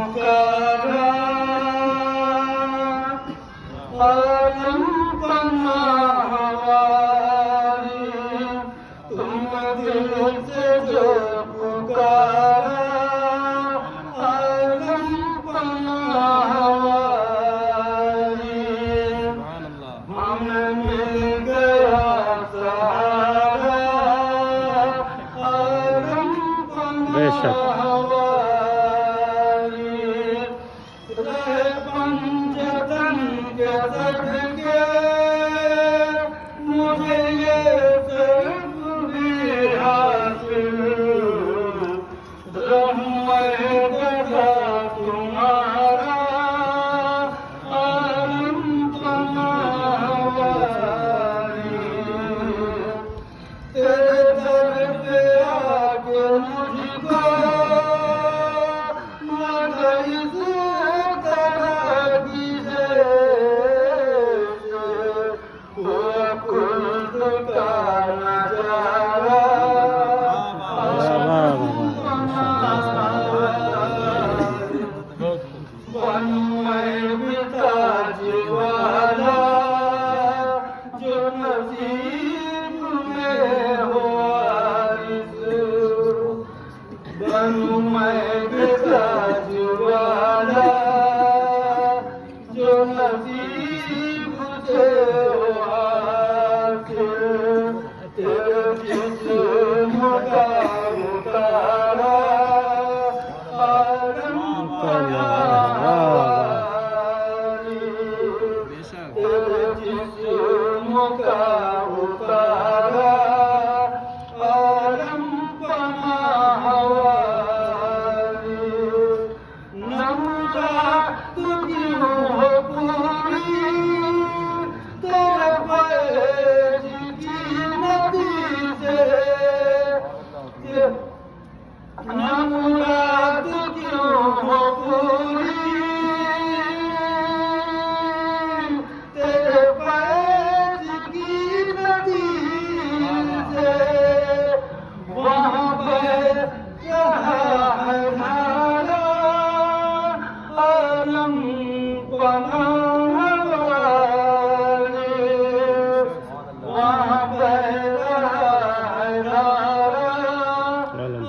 पुकारा आलम पना हवारी तुम दिल से जो पुकारा आलम पना हवारी हमें मिल गया सहारा आलम पना पंचतन के सदके मुझे ये सब भी हासिल रहमत तुम्हारा आलम पना हवारी तेरे दर पे आके मुझको जो नसीब से तेरे जिस्म का उतारा आलम पना हवारी तेरे जिस्म का उतारा आलम पना हवारी नमुदा तू क्यों हो पूरी तेरे फैज की नदी से नमुदा तू क्यों हो पूरी तेरे फैज की नदी से वहाँ पे यहाँ है धारा आलम पना हवारी वहाँ पे है धारा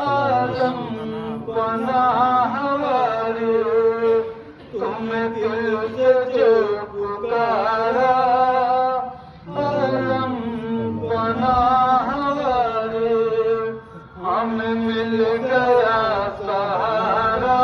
आलम पना हवारी तुम्हें दिल से जो पुकारा आलम पना हवारी हमें मिल गया सहारा